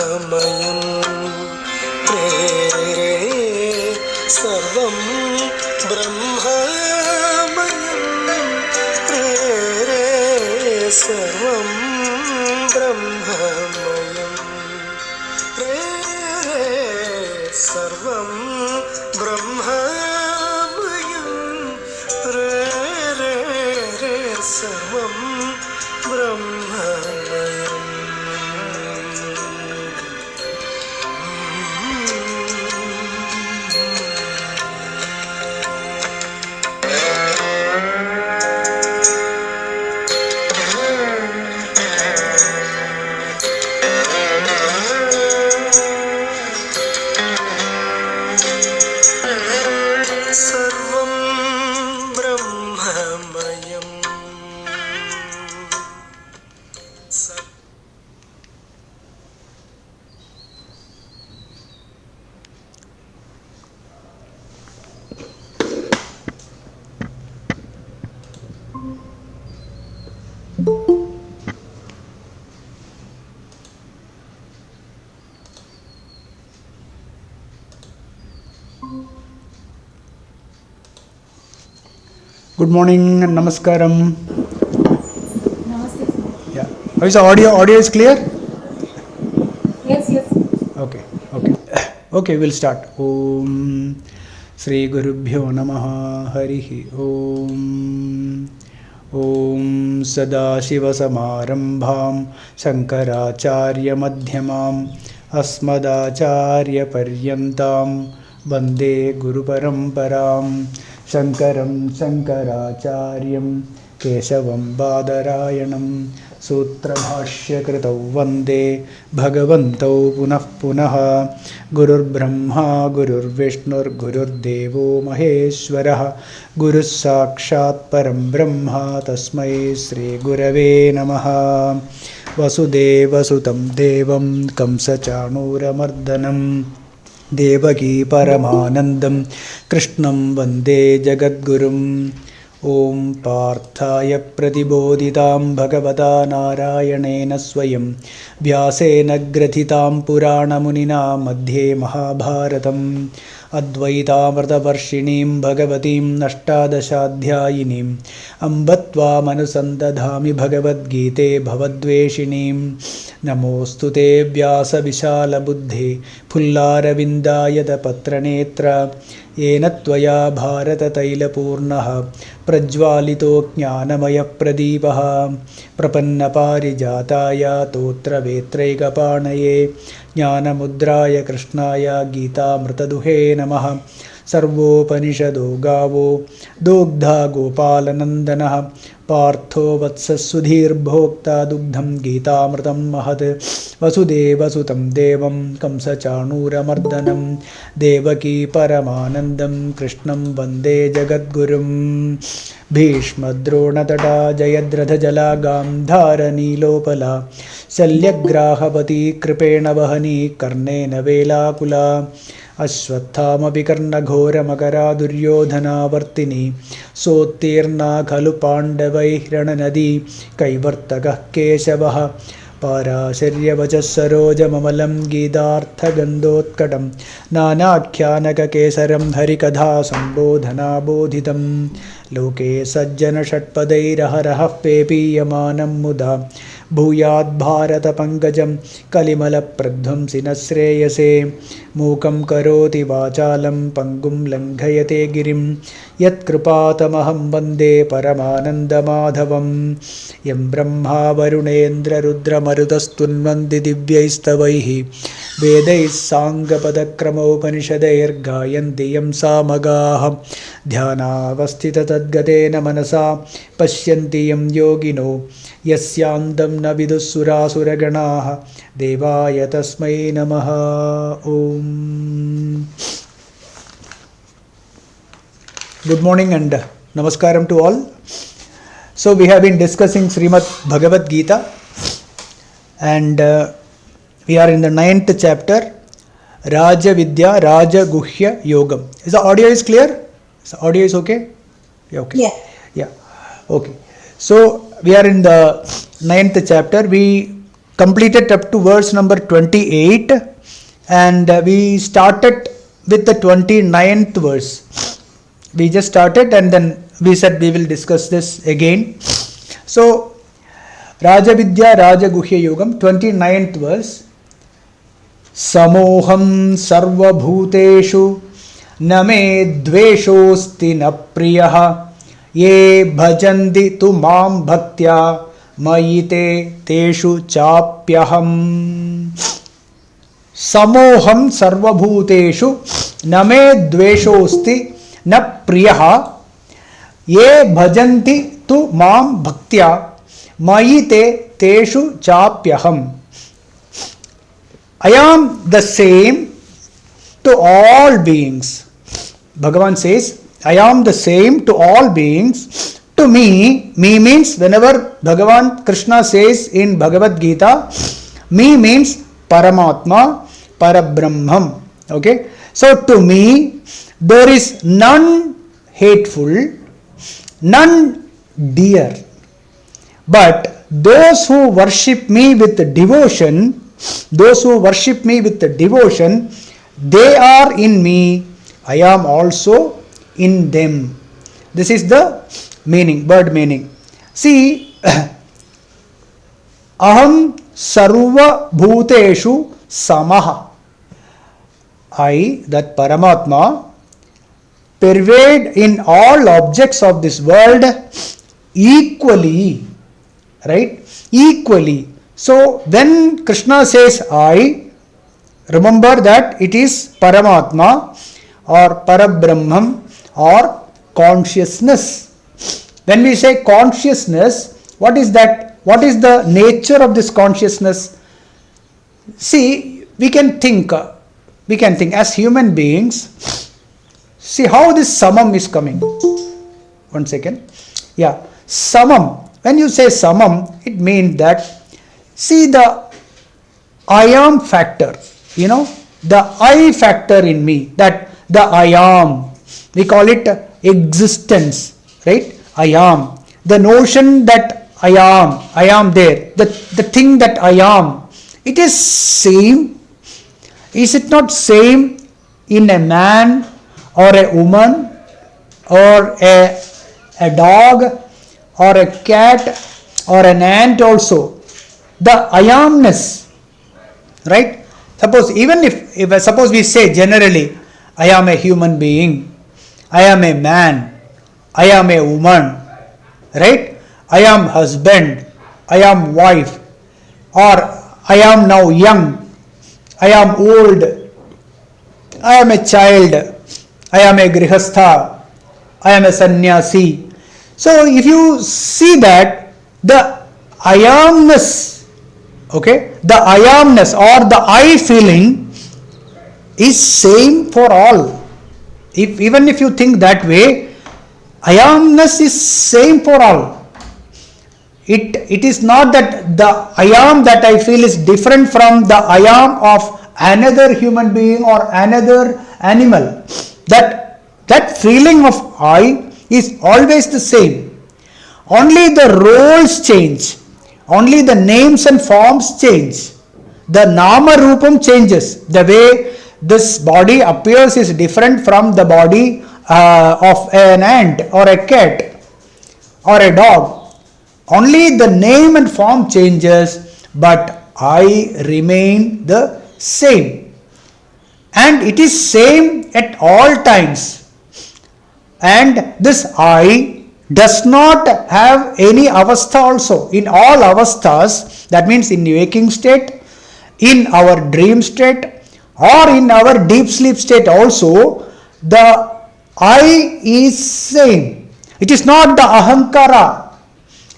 ब्रह्ममयं रे रे सर्वं ब्रह्ममयं रे रे सर्वं ब्रह्ममयं रे रे सर्वं ब्रह्ममयं रे रे रे सर्वं ब्रह्ममयम्. सर्वं ब्रह्ममयम्. Good morning and namaskaram. Namaste. Yeah. How is the audio? Audio is clear? Yes. Okay. Okay, we'll start. Om Sri Gurubhyo Namaha Harihi Om. Om Sadashiva Samarambham Shankaracharya Madhyamam Asmadacharya Paryantam Vande Guru Paramparam Shankaram Shankaracharyam Keshavam Badarayanam Sutrabhashya Kritau Vande Bhagavantau Punah Punaha Gurur Brahma Gurur Vishnur Gurur Devo Maheshwaraha Guru Sakshat Param Brahma Tasmai Sri Gurave Namaha. Vasudeva Sutam Devam Kamsa Chanura Mardanam Devaki Paramanandam Krishnam Vande Jagadgurum. Om Parthaya Pratibodhitam Bhagavata Narayanena Swayam Vyasena Grathitam Purana Munina Madhye Mahabharatam Advaitamrta Varshinim Bhagavatim Ashtadashadhyayinim Ambatva Manusandadhami Bhagavad Gite Bhavadveshinim Namostute Vyasa Vishala Buddhe Pullaravindayata Patranetra Yena Tvaya Bharata Taila Purnaha Prajvalito Jnanamaya Pradipaha Prapanna Parijataya Totra Vetraikapanaye Jnanamudraya Krishnaya Gita Mrtaduhe Namaha. Sarvopanishado Gavo Dogdha Gopalanandanaha Partho Vatsasudhir Bhokta Dugdham Gita Mrtam Mahat Vasudeva Sutam Devam Kamsa Chanura Mardanam Devaki Paramanandam Krishnam Vande Jagadgurum. Bhishma Dronatata Jayadratha Jala Gandhara Nilopala Shalyagrahapati Kripena Vahani Karnena Velakula Ashwathamapi Karnaghora Makara Duryodhana Vartini Sotirna Khalu Pandavai Rananadi Kaivartaka Kesavaha Parasharya Vachasaroja Mamalam Gidartha Gandhotkatam Nanakyanaka Kesaram Harikadha Sambodhana Bodhitam Loke Sajjana Shatpadairaharaha Pepiyamanam Muda Bhuyad Bharata Pankajam Kalimala Pradham Sinasreyase Mukam Karoti Vachalam Pangum Langhayate Girim Yat Kripatamaham Vande Paramananda Madhavam Yam Brahma Varunendra Rudra Marudastunvandi Divyaistavaihi Vedais Sangapadakramau Upanishadair Gayanti Yam Samagaha Dhyana Vastita Tadgatena Manasa Pashyanti Yam Yogino Yasyandam Navidusura Suraganaha Devaya Tasmai Namaha. Om. Good morning and namaskaram to all. So we have been discussing Srimad Bhagavad Gita and we are in the 9th chapter, Raja Vidya Raja Guhya Yogam. Is the audio is clear? Is the audio is okay? Yeah, okay. Yeah. Okay. So we are in the 9th chapter. We completed up to verse number 28, and we started with the 29th verse. We just started and then we said we will discuss this again. So, Rajavidya Rajaguhya Yogam, 29th verse. Samoham sarva bhuteshu name dveshosti na priyaha ye bhajanti tu mam bhaktya mayite teshu chapyaham. Samoham sarva bhuteshu name dveshosti na priyaha ye bhajanti tu mam bhaktya mayite teshu chapyaham. I am the same to all beings. Bhagavan says, I am the same to all beings. To me means whenever Bhagavan Krishna says in Bhagavad Gita, me means Paramatma, Parabrahmam. Okay. So to me, there is none hateful, none dear. But those who worship me with devotion, they are in me, I am also in them. This is the meaning, word meaning. See, aham sarva bhuteshu samaha. I, that Paramatma, pervade in all objects of this world equally. Right? Equally. So, when Krishna says I, remember that it is Paramatma or Parabrahmam or consciousness. When we say consciousness, what is that? What is the nature of this consciousness? See, we can think as human beings. See how this samam is coming. One second. Yeah, samam. When you say samam, it means that, see the I am factor, the I factor in me, that the I am, we call it existence, right? I am. The notion that I am there, the thing that I am, it is same. Is it not same in a man or a woman or a dog or a cat or an ant also? The I amness, right? Suppose even if suppose we say generally, I am a human being, I am a man, I am a woman, right? I am husband, I am wife, or I am now young, I am old, I am a child, I am a grihastha, I am a sannyasi. So if you see that the I amness, okay, the I amness or the I feeling is same for all. Even if you think that way, I amness is same for all. It is not that the I am that I feel is different from the I am of another human being or another animal. That feeling of I is always the same. Only the roles change. Only the names and forms change. The nama rupam changes. The way this body appears is different from the body of an ant or a cat or a dog. Only the name and form changes, but I remain the same. And it is same at all times. And this I does not have any avastha also. In all avasthas, that means in waking state, in our dream state, or in our deep sleep state also, the I is same. It is not the ahankara.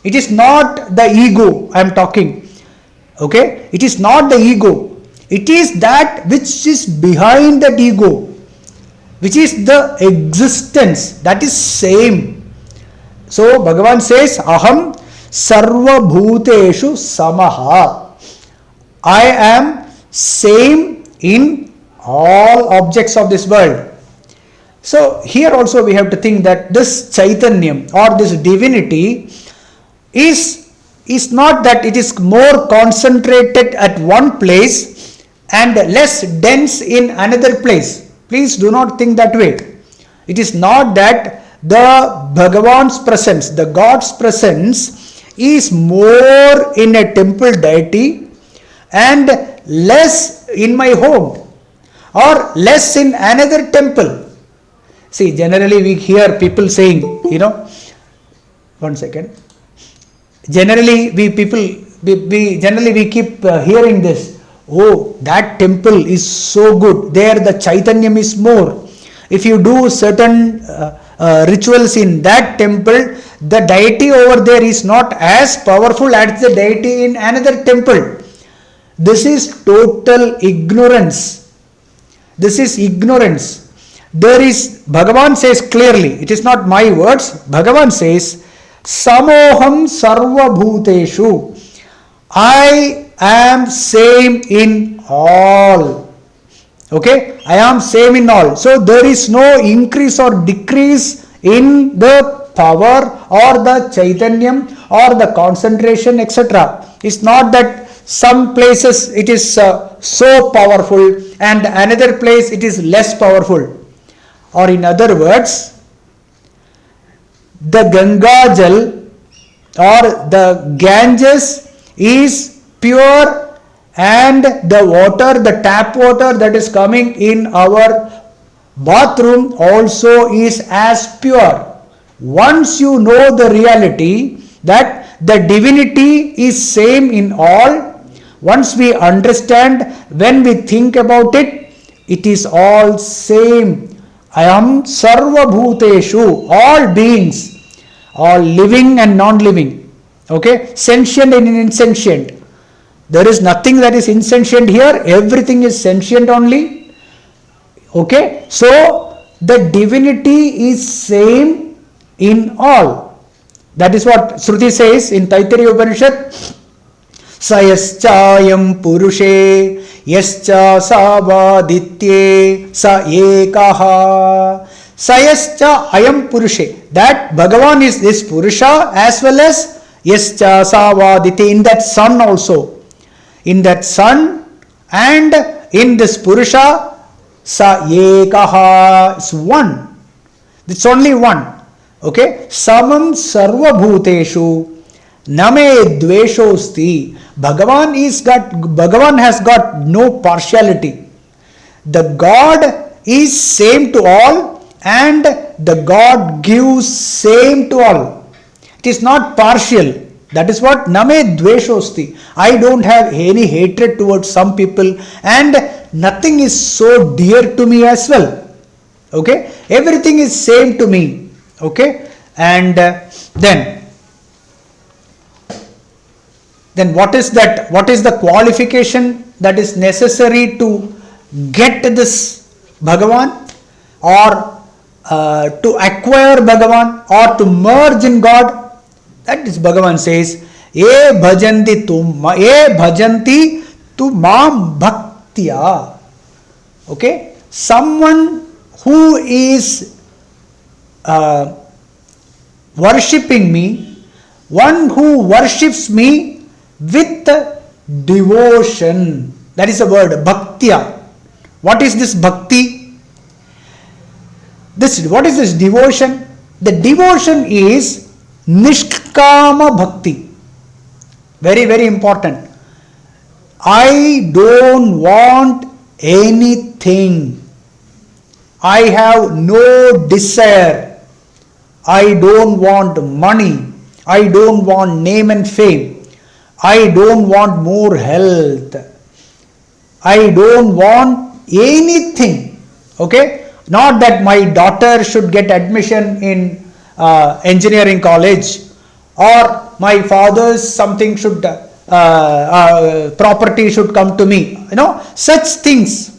It is not the ego I am talking. Okay? It is not the ego. It is that which is behind that ego, which is the existence, that is same. So Bhagavan says, Aham sarva bhuteshu samaha. I am same in all objects of this world. So here also we have to think that this Chaitanyam or this divinity is is not that it is more concentrated at one place and less dense in another place. Please do not think that way. It is not that the Bhagavan's presence, the God's presence is more in a temple deity and less in my home or less in another temple. See, generally we hear people saying, one second. Generally we keep hearing this. Oh, that temple is so good. There the Chaitanyam is more. If you do certain rituals in that temple, the deity over there is not as powerful as the deity in another temple. This is total ignorance. This is ignorance. Bhagavan says clearly, it is not my words, Bhagavan says, Samoham sarva bhuteshu. I am same in all. Okay, I am same in all. So there is no increase or decrease in the power or the Chaitanyam or the concentration, etc. It's not that some places it is so powerful and another place it is less powerful. Or in other words, the Ganga Jal or the Ganges is pure and the water, the tap water that is coming in our bathroom also is as pure. Once you know the reality that the divinity is same in all, once we understand, when we think about it, it is all same. I am sarva bhuteshu, all beings, all living and non-living, okay, sentient and insentient. There is nothing that is insentient here, everything is sentient only, okay. So the divinity is same in all. That is what Shruti says in Taittiriya Upanishad. Sayaschayam purushe yascha savaditye sa ekaha. Sayascha ayam purushe. That Bhagavan is this Purusha as well as yascha savaditye, in that sun also. In that sun and in this Purusha, sa ekaha is one. It's only one. Okay. Samam sarva bhuteshu name dveshosti. Bhagavan has got no partiality. The God is same to all and the God gives same to all. It is not partial. That is what name dveshosti. I don't have any hatred towards some people and nothing is so dear to me as well. Okay. Everything is same to me. Okay. And then what is that? What is the qualification that is necessary to get this Bhagavan or to acquire Bhagavan or to merge in God? That is Bhagavan says, "E bhajanti tu mam bhaktya." Okay, someone who is worshipping me, one who worships me with devotion. That is the word bhaktya. What is this bhakti? What is this devotion? The devotion is nishkama bhakti. Very, very important. I don't want anything. I have no desire. I don't want money. I don't want name and fame. I don't want more health. I don't want anything. Okay? Not that my daughter should get admission in engineering college or my father's something should property should come to me. Such things.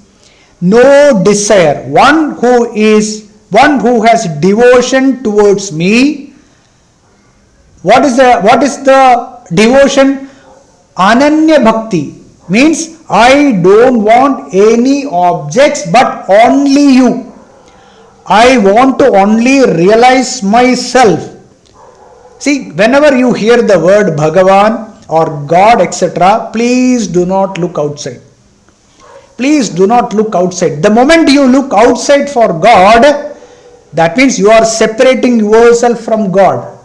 No desire. One who has devotion towards me. What is the devotion? Ananya bhakti means I don't want any objects but only you. I want to only realize myself. See, whenever you hear the word Bhagavan or God, etc., please do not look outside. Please do not look outside. The moment you look outside for God, that means you are separating yourself from God.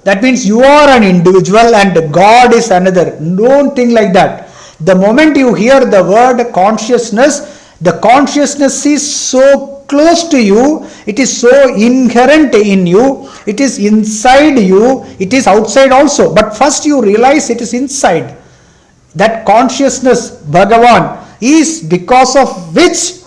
That means you are an individual and God is another. Don't think like that. The moment you hear the word consciousness, the consciousness is so close to you, it is so inherent in you, it is inside you, it is outside also. But first you realize it is inside. That consciousness, Bhagavan, is because of which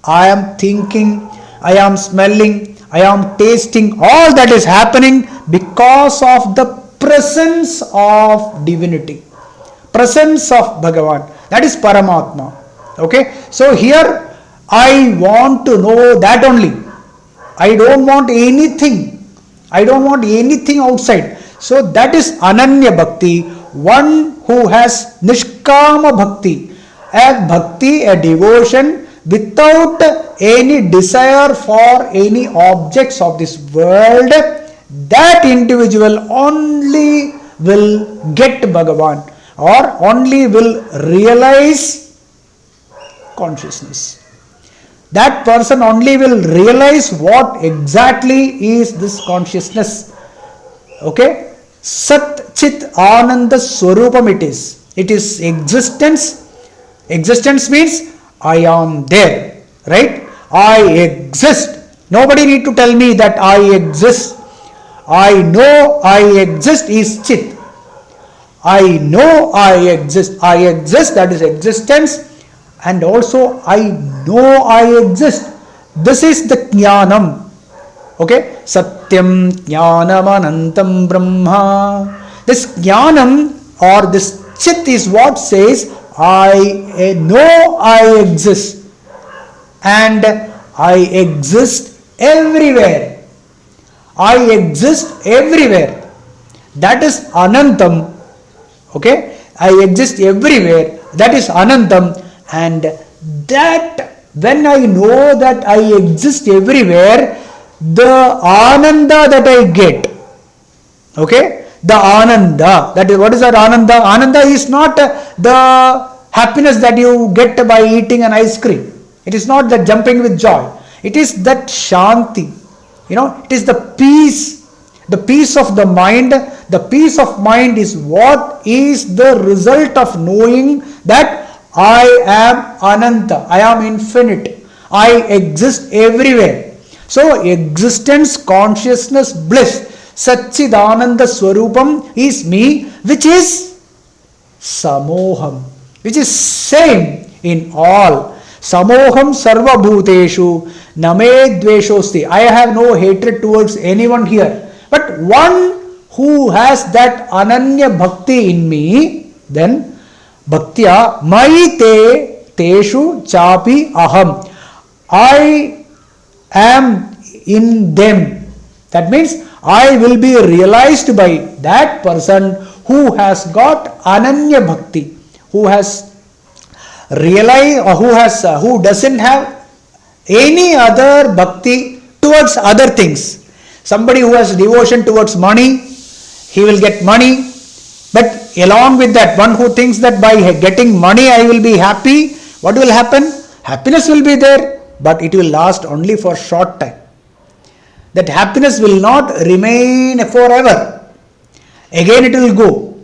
I am thinking, I am smelling, I am tasting, all that is happening because of the presence of divinity, presence of Bhagavan, that is Paramatma. Okay, so here I want to know that only. I don't want anything. I don't want anything outside. So that is Ananya Bhakti, one who has Nishkama Bhakti, a devotion without any desire for any objects of this world. That individual only will get Bhagavan or only will realize consciousness. That person only will realize what exactly is this consciousness. Okay? Sat Chit Ananda Swarupam it is. It is existence. Existence means I am there. Right? I exist. Nobody need to tell me that I exist. I know I exist is Chit. I know I exist. I exist, that is existence. And also I know I exist. This is the Jnanam. Okay? Satyam Jnanam Anantam Brahma. This Jnanam or this Chit is what says I know I exist. And I exist everywhere. I exist everywhere. That is Anantam. Okay? I exist everywhere. That is Anantam. And that when I know that I exist everywhere, the Ananda that I get. Okay? The Ananda. That is, what is that Ananda? Ananda is not the happiness that you get by eating an ice cream. It is not that jumping with joy. It is that Shanti. It is the peace. The peace of the mind. The peace of mind is what is the result of knowing that I am Ananta. I am infinite. I exist everywhere. So existence, consciousness, bliss, Satchidananda Swarupam is me, which is Samoham, which is same in all. Samoham sarva bhuteshu name dveshosti. I have no hatred towards anyone here. But one who has that Ananya Bhakti in me, then Bhaktya Maite Teshu Chapi Aham. I am in them. That means I will be realized by that person who has got Ananya Bhakti, who has realized or who doesn't have any other bhakti towards other things. Somebody who has devotion towards money, he will get money. But along with that, one who thinks that by getting money I will be happy, what will happen? Happiness will be there, but it will last only for a short time. That happiness will not remain forever. Again it will go.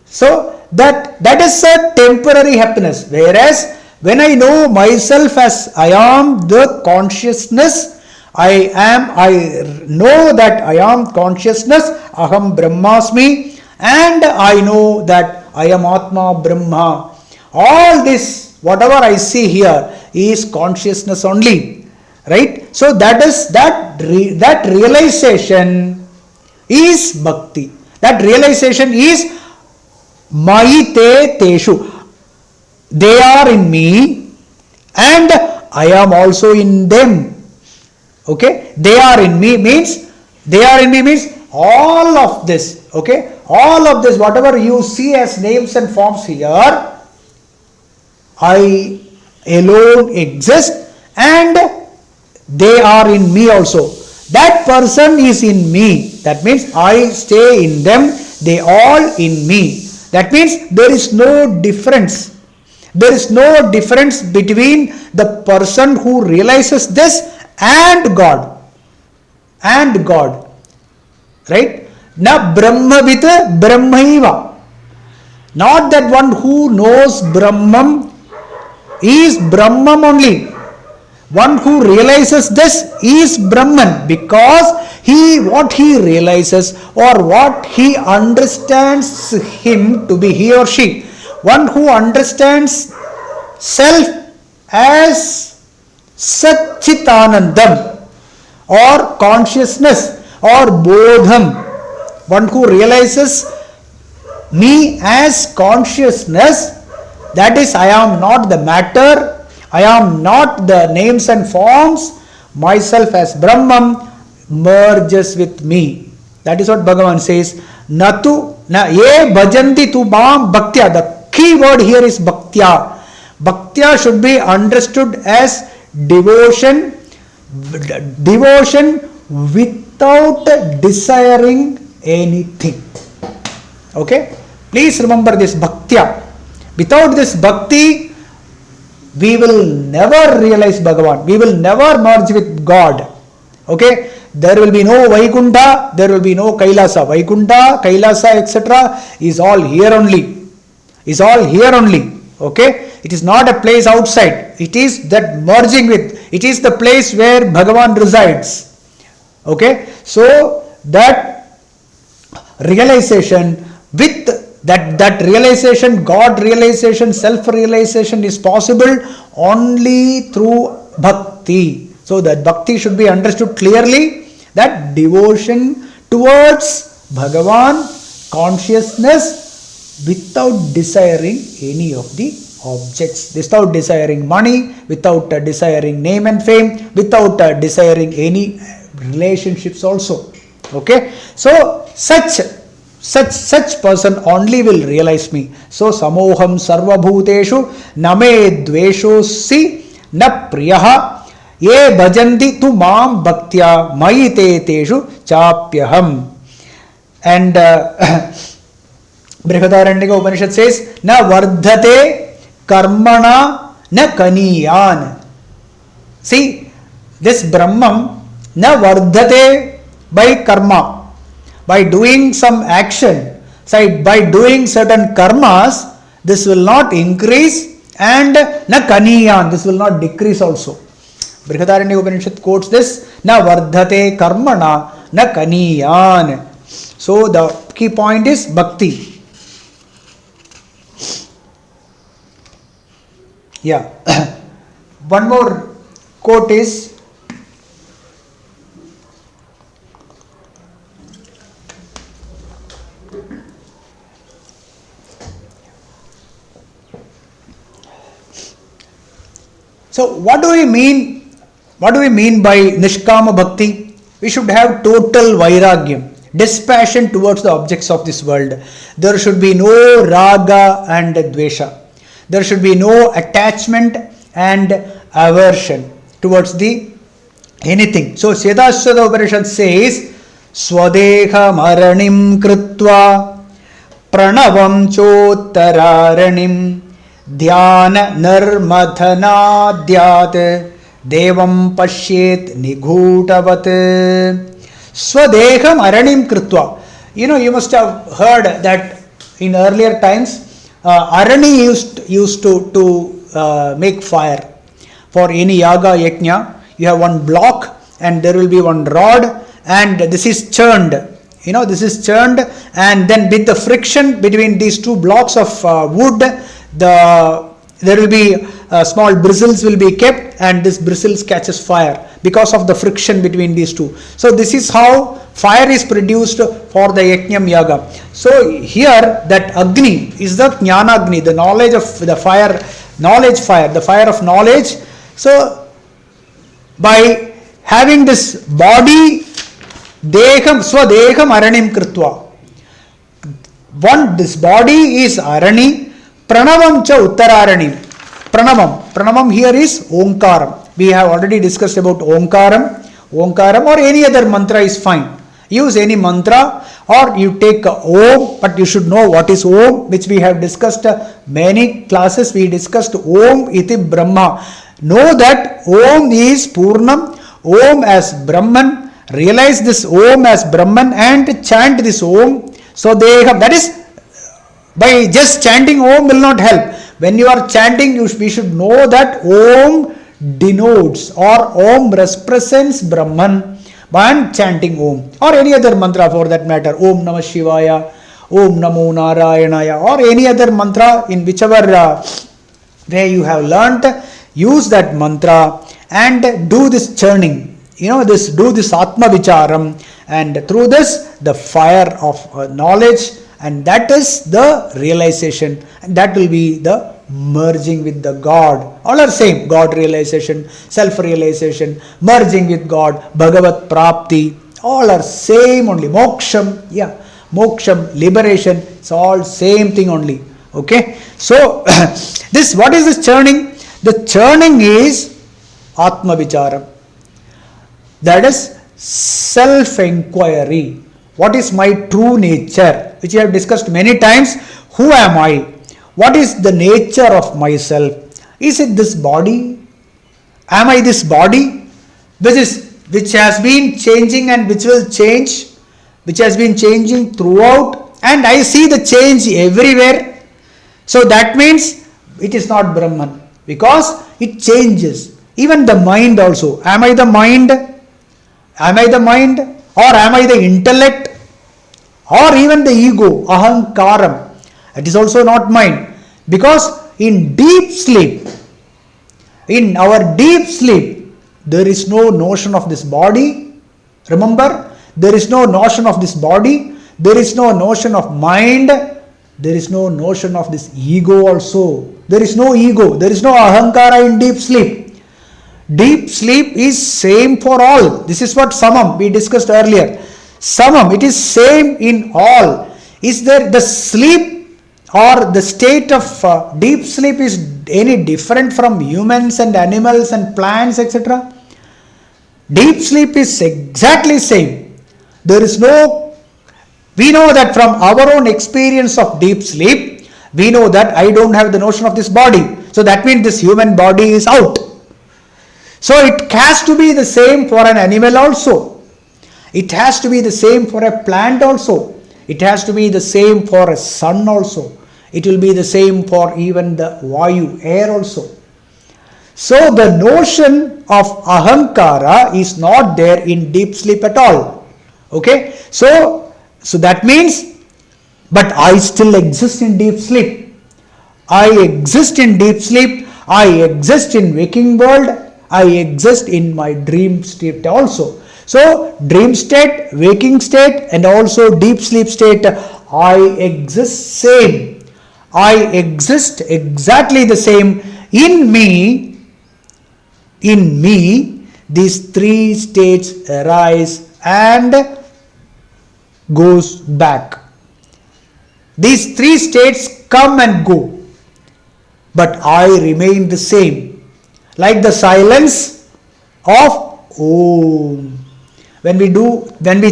So that is a temporary happiness. Whereas when I know myself as I am the consciousness, I know that I am consciousness, Aham Brahmasmi, and I know that I am Atma Brahma. All this, whatever I see here, is consciousness only. Right? So that realization is bhakti. That realization is Maite Teshu. They are in me and I am also in them. Okay? They are in me means all of this. Okay? All of this, whatever you see as names and forms here, I alone exist and they are in me also. That person is in me. That means I stay in them, they all in me. That means there is no difference. There is no difference between the person who realizes this and God. And God. Right? Na Brahmavit Brahmaiva. Not that one who knows Brahman is Brahman only. One who realizes this is Brahman, because what he realizes or what he understands him to be, he or she. One who understands self as Satchitanandam or consciousness or Bodham. One who realizes me as consciousness, that is, I am not the matter, I am not the names and forms, myself as Brahman merges with me. That is what Bhagavan says. Natu na ye bhajanti tu mam bhaktya. The key word here is bhaktya. Bhaktya should be understood as devotion, devotion without desiring anything. Okay? Please remember this bhaktya. Without this bhakti, we will never realize Bhagavan. We will never merge with God. Okay? There will be no Vaikuntha, there will be no Kailasa. Vaikuntha, Kailasa, etc. is all here only. Is all here only. Okay? It is not a place outside. It is that merging with. It is the place where Bhagavan resides. Okay? So, that realization, with that realization, God realization, self-realization is possible only through bhakti. So that bhakti should be understood clearly, that devotion towards Bhagavan, consciousness, without desiring any of the objects, without desiring money, without desiring name and fame, without desiring any relationships also. Okay? So such person only will realize me. So samoham sarvabhuteshu name dveshosi na priyaha ye bhajanti tu mam bhaktya maite teshu chapyaham. And Brihadaranyaka Upanishad says, na vardhate karmana na kaniyan. See, this Brahman na vardhate by karma. By doing some action, by doing certain karmas, this will not increase, and na kaniyan, this will not decrease also. Brihadaranyaka Upanishad quotes this, na vardhate karmana na kaniyan. So the key point is bhakti. Yeah. One more quote is, so what do we mean? What do we mean by Nishkama Bhakti? We should have total vairagyam, dispassion towards the objects of this world. There should be no raga and dvesha. There should be no attachment and aversion towards the anything. So Siddhaswada Upanishad says, Swadeha maranim kritva pranavam chottaranim Dhyana narmadhanadyat devam pashyet nighutavat swadeham aranim kritva. You must have heard that in earlier times Arani used to make fire for any yaga yajna. You have one block and there will be one rod, and this is churned. This is churned, and then with the friction between these two blocks of wood, there will be small bristles will be kept, and this bristles catches fire because of the friction between these two. So this is how fire is produced for the yajnam yaga. So here that Agni is the Jnana Agni, the knowledge of the fire, knowledge fire, the fire of knowledge. So by having this body, Deham Swadeham Aranim Kritva. This body is Arani. Pranavam cha Uttararanim. Pranamam here is Omkaram. We have already discussed about Omkaram or any other mantra is fine. Use any mantra, or you take Om, but you should know what is Om, which we have discussed many classes. We discussed Om iti Brahma. Know that Om is Purnam, Om as Brahman. Realize this Om as Brahman and chant this Om. So they have, that is, by just chanting Om will not help. When you are chanting, we should know that Om denotes or Om represents Brahman by chanting Om, or any other mantra for that matter. Om Namah Shivaya, Om Namo Narayanaya, or any other mantra in whichever way you have learnt. Use that mantra and do this churning. Do this Atma Vicharam, and through this the fire of knowledge, and that is the realization, and that will be the merging with the God. All are same: God realization, self-realization, merging with God, Bhagavat Prapti. All are same only. Moksham, Moksham, liberation. It's all same thing only. Okay. So this, what is this churning? The churning is Atma Vicharam. That is self-inquiry. What is my true nature? Which we have discussed many times. Who am I? What is the nature of myself? Is it this body? Am I this body? Which has been changing and which will change, which has been changing throughout, and I see the change everywhere. So that means it is not Brahman, because it changes. Even the mind also. Am I the mind? Am I the mind? Or am I the intellect? Or even the ego, ahankaram? It is also not mine. Because in deep sleep, in our deep sleep, there is no notion of this body. Remember, there is no notion of this body. There is no notion of mind. There is no notion of this ego also. There is no ego. There is no ahankara in deep sleep. Deep sleep is same for all. This is what samam we discussed earlier. Samam, it is same in all. Is there the sleep or the state of deep sleep is any different from humans and animals and plants, etc.? Deep sleep is exactly same. There is no, we know that from our own experience of deep sleep, we know that I don't have the notion of this body. So that means this human body is out. So it has to be the same for an animal also. It has to be the same for a plant also. It has to be the same for a sun also. It will be the same for even the Vayu, air also. So the notion of ahankara is not there in deep sleep at all. Okay. So that means, but I still exist in deep sleep. I exist in deep sleep. I exist in waking world. I exist in my dream state also. So dream state, waking state, and also deep sleep state, I exist same. I exist exactly the same. In me, these three states arise and goes back. These three states come and go, but I remain the same. Like the silence of Om. When we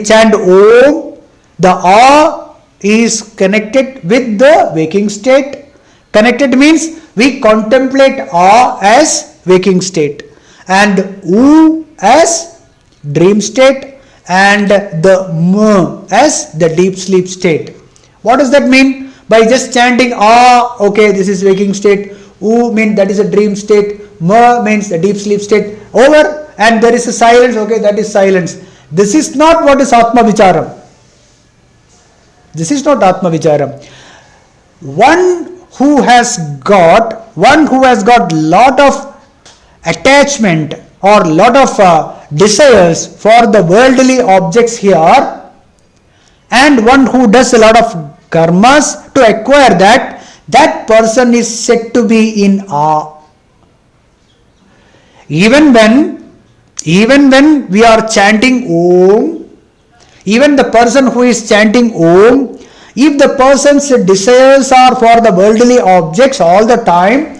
chant Om, the A is connected with the waking state. Connected means we contemplate A as waking state, and U as dream state, and the M as the deep sleep state. What does that mean? By just chanting okay, this is waking state. U means that is a dream state. Ma means the deep sleep state. Over, and there is a silence. Okay, that is silence. This is not what is Atma Vicharam. This is not Atma Vicharam. One who has got lot of attachment or lot of desires for the worldly objects here, and one who does a lot of karmas to acquire that person is said to be in awe. Even when we are chanting Om, even the person who is chanting Om, if the person's desires are for the worldly objects all the time,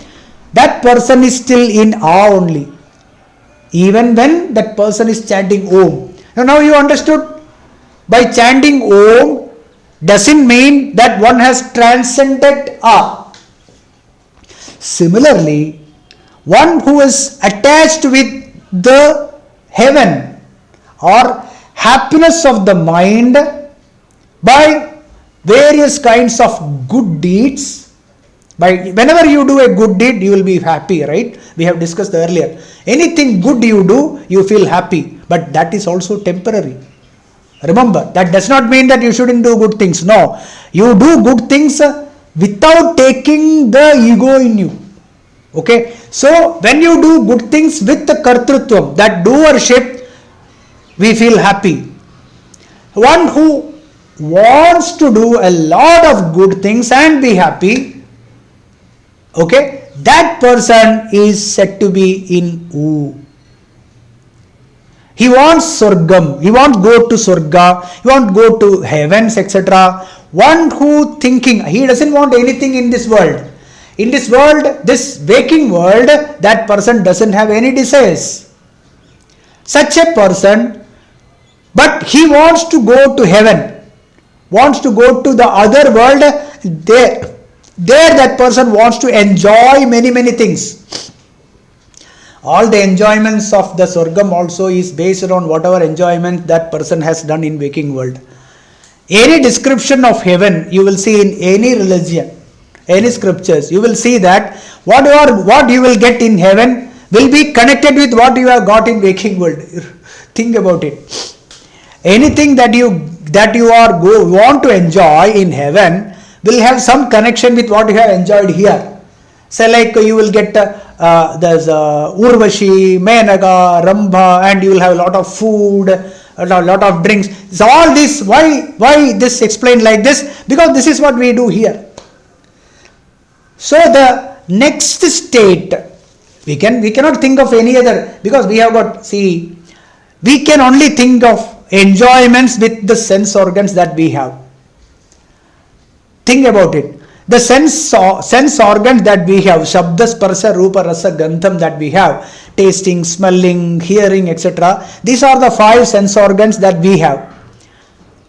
that person is still in awe only. Even when that person is chanting Om. Now you understood? by chanting Om doesn't mean that one has transcended A. Similarly, one who is attached with the heaven or happiness of the mind by various kinds of good deeds, by whenever you do a good deed you will be happy, right? We have discussed earlier, anything good you do you feel happy, but that is also temporary. Remember, that does not mean that you shouldn't do good things. No, you do good things without taking the ego in you. Okay, so when you do good things with the kartrutvam, that doership, we feel happy. One who wants to do a lot of good things and be happy, okay, that person is said to be in U. He wants Surgam, he wants go to Surga, he wants go to heavens, etc. One who thinking, he doesn't want anything in this world. In this world, this waking world, that person doesn't have any desires. Such a person, but he wants to go to heaven, wants to go to the other world, there that person wants to enjoy many things. All the enjoyments of the Surgam also is based on whatever enjoyment that person has done in waking world. Any description of heaven you will see in any religion, any scriptures, you will see that what you will get in heaven will be connected with what you have got in waking world. Think about it. Anything that you want to enjoy in heaven will have some connection with what you have enjoyed here. Say like you will get there's Urvashi, Menaga, Rambha, and you will have a lot of food, a lot of drinks. So all this, why this explained like this? Because this is what we do here. So the next state, we cannot think of any other, because we have got, see, we can only think of enjoyments with the sense organs that we have. Think about it. The sense organs that we have, Shabda, Sparsa, Rupa, Rasa, Gandham that we have, tasting, smelling, hearing, etc. These are the 5 sense organs that we have.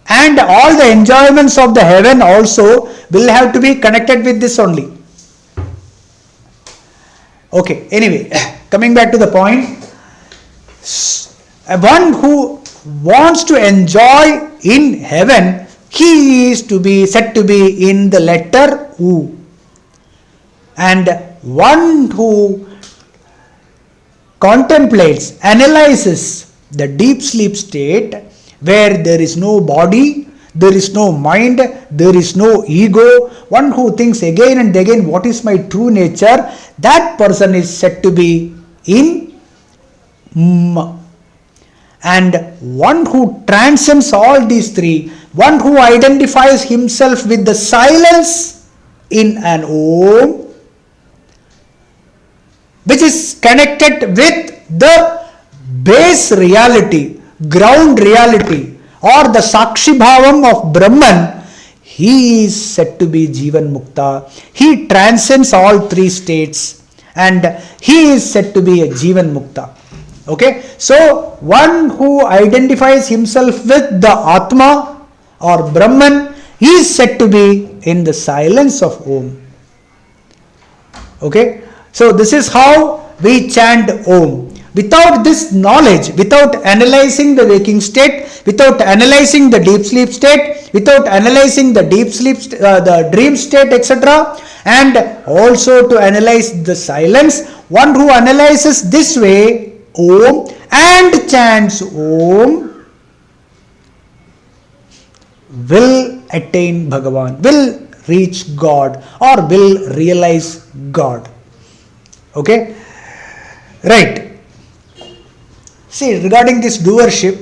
And all the enjoyments of the heaven also will have to be connected with this only. Okay, anyway, coming back to the point, one who wants to enjoy in heaven, he is to be said to be in the letter U. And one who contemplates, analyzes the deep sleep state where there is no body, there is no mind, there is no ego, one who thinks again and again what is my true nature, that person is said to be in M. And one who transcends all these 3, one who identifies himself with the silence in an Om, which is connected with the base reality, ground reality, or the Sakshi Bhavam of Brahman, he is said to be Jivan Mukta. He transcends all 3 states and he is said to be a Jivan Mukta. Okay, so one who identifies himself with the Atma or Brahman is said to be in the silence of Om. Okay, so this is how we chant Om. Without this knowledge, without analyzing the waking state, without analyzing the deep sleep state, without analyzing the deep sleep, the dream state, etc., and also to analyze the silence, one who analyzes this way, Om, and chants Om, will attain Bhagavan, will reach God, or will realize God. Okay, right. See, regarding this doership,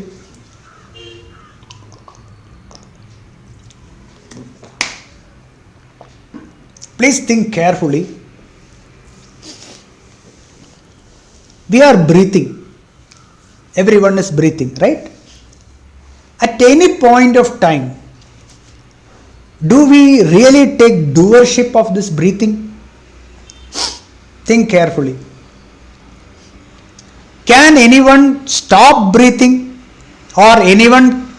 please think carefully. We are breathing. Everyone is breathing, right? At any point of time, do we really take doership of this breathing? Think carefully. Can anyone stop breathing, or anyone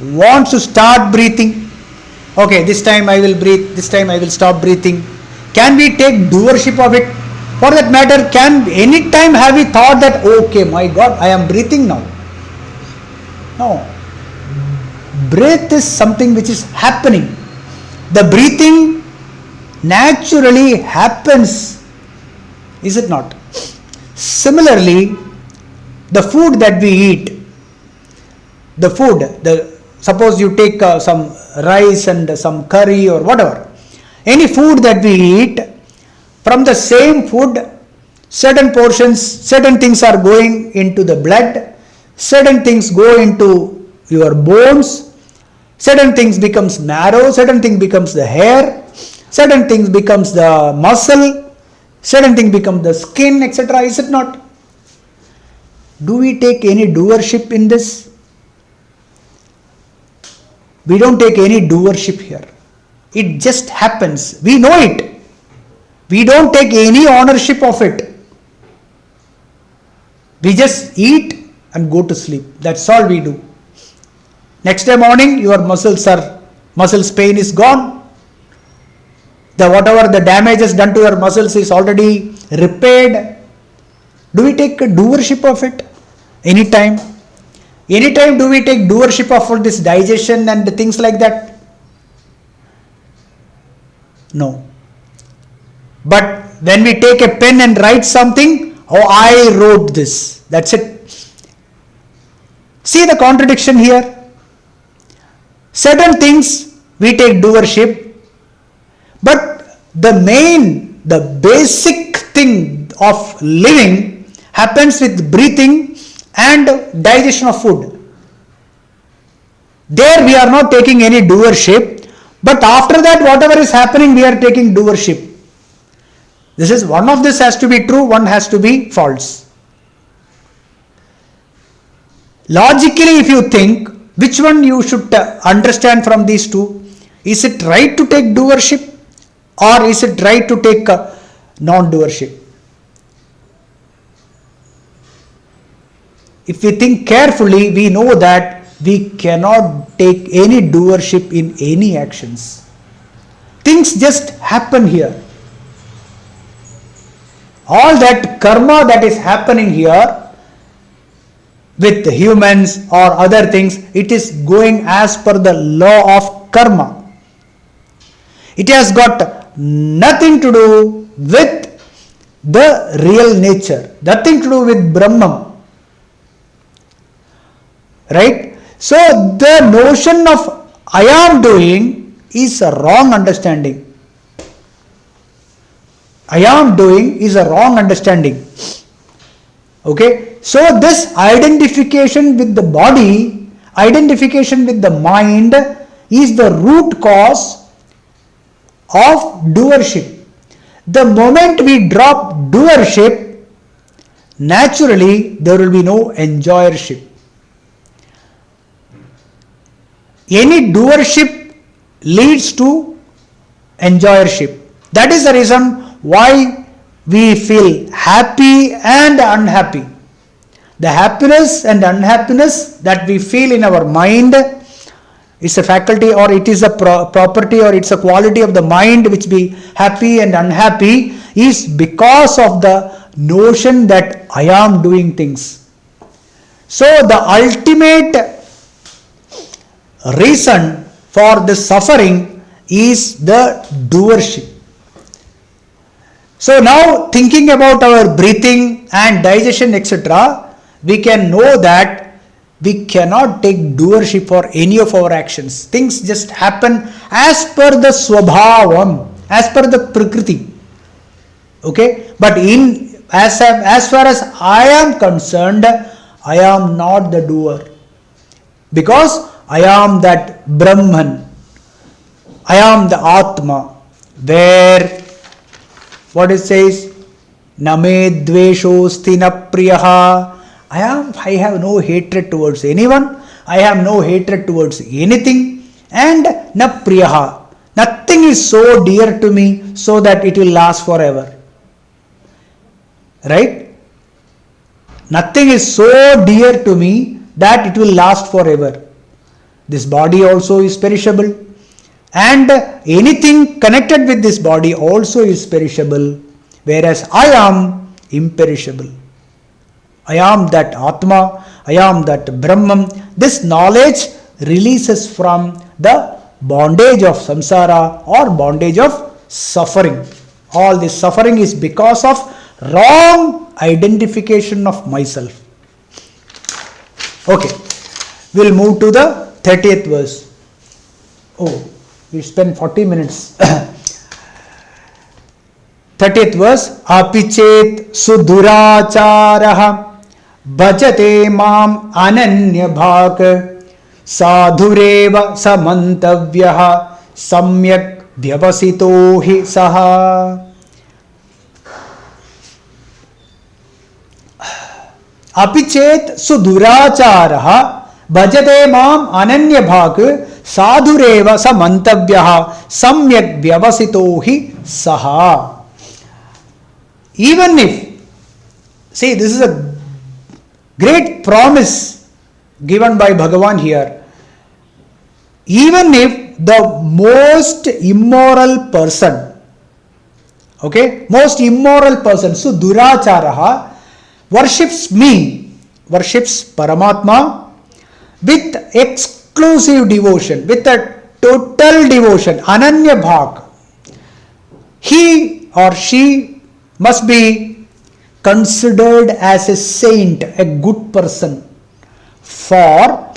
wants to start breathing. Okay, this time I will breathe, this time I will stop breathing. Can we take doership of it? For that matter, can any time have we thought that, okay, my God, I am breathing now? No. Breath is something which is happening. The breathing naturally happens, is it not? Similarly, the food that we eat, suppose you take some rice and some curry or whatever, any food that we eat, from the same food, certain portions, certain things are going into the blood, certain things go into your bones, certain things becomes marrow, certain thing becomes the hair, certain things becomes the muscle, certain thing becomes the skin, etc. Is it not? Do we take any doership in this? We don't take any doership here. It just happens. We know it. We don't take any ownership of it. We just eat and go to sleep. That's all we do. Next day morning, your muscles pain is gone. Whatever the damage is done to your muscles is already repaired. Do we take a doership of it? Anytime? Anytime do we take doership of this digestion and things like that? No. But when we take a pen and write something, oh, I wrote this. That's it. See the contradiction here? Certain things we take doership, but the basic thing of living happens with breathing and digestion of food. There we are not taking any doership, but after that whatever is happening we are taking doership. This is one of this has to be true, one has to be false. Logically, if you think, which one you should understand from these two? Is it right to take doership or is it right to take non-doership? If we think carefully, we know that we cannot take any doership in any actions. Things just happen here. All that karma that is happening here with humans or other things, it is going as per the law of karma. It has got nothing to do with the real nature, nothing to do with Brahman. Right? So the notion of I am doing is a wrong understanding. I am doing is a wrong understanding. Okay? So this identification with the body, identification with the mind is the root cause of doership. The moment we drop doership, naturally there will be no enjoyership. Any doership leads to enjoyership. That is the reason why we feel happy and unhappy. The happiness and unhappiness that we feel in our mind is a faculty or it is a property or it's a quality of the mind which be happy and unhappy is because of the notion that I am doing things. So the ultimate reason for the suffering is the doership. So now thinking about our breathing and digestion etc., we can know that we cannot take doership for any of our actions. Things just happen as per the swabhavam, as per the prakriti. Okay? But as far as I am concerned, I am not the doer. Because I am that Brahman. I am the Atma. Where, what it says, Name dveshosti na priyaha. I have no hatred towards anyone. I have no hatred towards anything. And na priyaha. Nothing is so dear to me so that it will last forever. Right? Nothing is so dear to me that it will last forever. This body also is perishable, and anything connected with this body also is perishable, whereas I am imperishable. I am that Atma, I am that Brahman. This knowledge releases from the bondage of samsara or bondage of suffering. All this suffering is because of wrong identification of myself. Okay, we'll move to the 30th verse. Oh, we spent 40 minutes. 30th verse. Apichet suduracharah bhajate mam ananya bhak sadhureva samantavyah samyak vyavasito hi saha. Apichet suduracharah bhajate mam ananya bhak sadhureva samantavyah samyak vyavasito hi saha. Even if, see, this is a great promise given by Bhagavan here. Even if the most immoral person, okay, most immoral person, so Duracharaha, worships me, worships Paramatma with exclusive devotion, with a total devotion, Ananya Bhak, he or she must be considered as a saint, a good person, for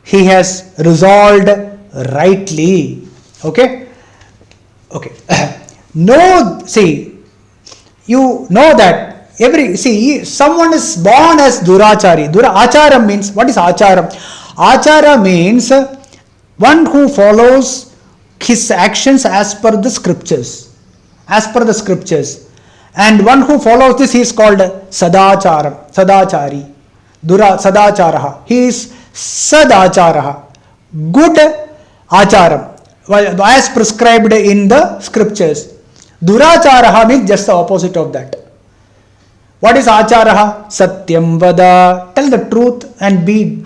he has resolved rightly. Okay? Okay. No, see, you know that someone is born as Durachari. Acharam means, what is Acharam? Achara means one who follows his actions as per the scriptures. As per the scriptures. And one who follows this, he is called Sadachari. Sadacharaha. He is Sadacharaha. Good Acharam. As prescribed in the scriptures. Duracharaha means just the opposite of that. What is Acharaha? Satyam Vada. Tell the truth and be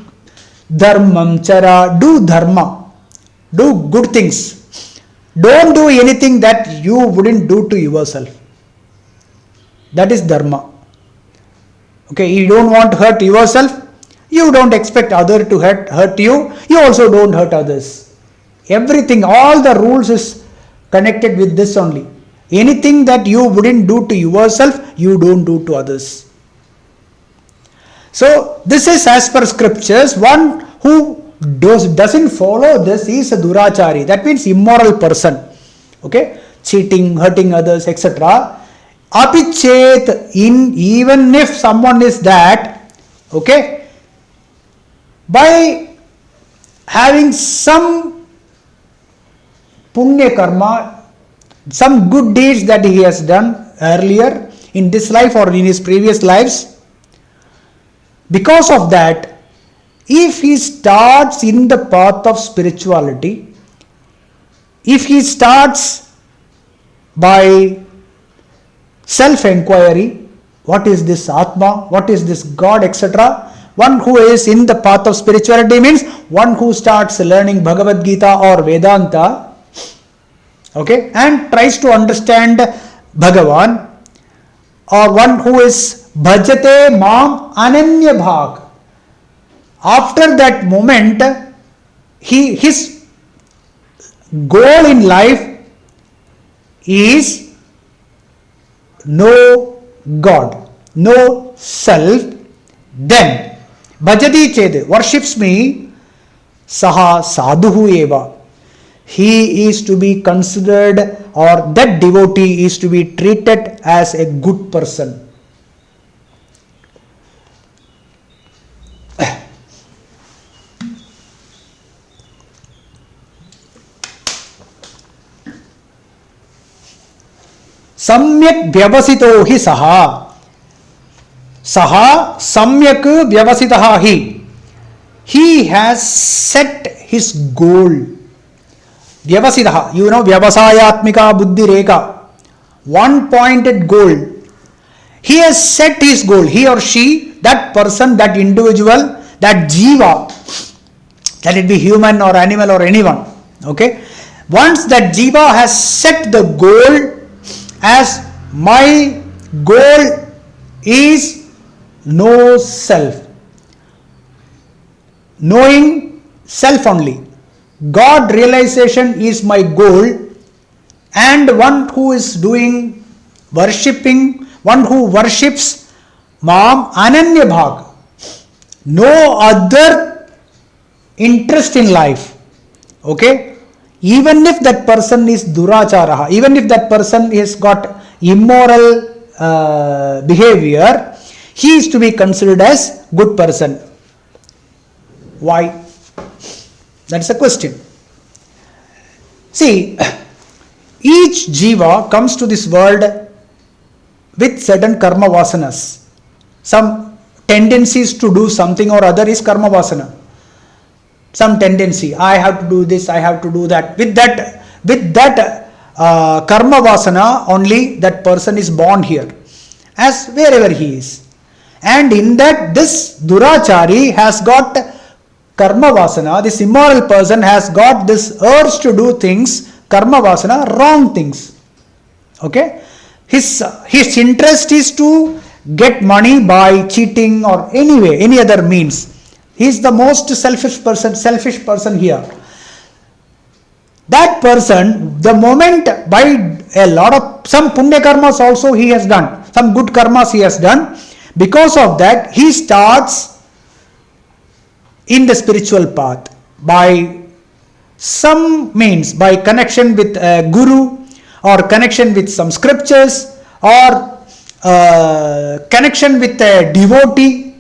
Dharmam Chara. Do Dharma. Do good things. Don't do anything that you wouldn't do to yourself. That is dharma. Okay, you don't want to hurt yourself, you don't expect other to hurt you, you also don't hurt others. Everything, all the rules is connected with this only. Anything that you wouldn't do to yourself, you don't do to others. So, this is as per scriptures. One who doesn't follow this is a durachari. That means immoral person. Okay, cheating, hurting others, etc. Apichet, even if someone is that, okay, by having some punya karma, some good deeds that he has done earlier in this life or in his previous lives, because of that, if he starts in the path of spirituality, if he starts by self-enquiry, what is this Atma, what is this God, etc. One who is in the path of spirituality means one who starts learning Bhagavad Gita or Vedanta, okay, and tries to understand Bhagavan, or one who is Bhajate Mam Ananya Bhag. After that moment, his goal in life is no God, no self. Then Bhajati Ched, worships me, Saha Sadhuhu Eva. He is to be considered, or that devotee is to be treated as a good person. Samyak vyavasito hi saha. Saha samyak vyavasitaha hi. He has set his goal. Vyavasitaha, you know, vyavasayatmika buddhi rekha. One pointed goal. He has set his goal. He or she, that person, that individual, that jiva, Let it be human or animal or anyone. Okay. Once that jiva has set the goal as my goal is no self, knowing self only. God realization is my goal, and one who is doing worshipping, one who worships Mam Ananya Bhag, no other interest in life. Okay, even if that person is duracharaha, even if that person has got immoral behavior, he is to be considered as good person. Why? That's a question. See, each jiva comes to this world with certain karma vasanas. Some tendencies to do something or other is karma vasana. Some tendency, I have to do this, I have to do that. With that karma vasana, only that person is born here, as wherever he is. And in that, this durachari has got karma vasana, this immoral person has got this urge to do things, karma vasana, wrong things. Okay? His interest is to get money by cheating or any other means. He is the most selfish person here. That person, the moment by a lot of some punya karmas also he has done, some good karmas he has done, because of that he starts in the spiritual path by some means, by connection with a guru or connection with some scriptures or connection with a devotee.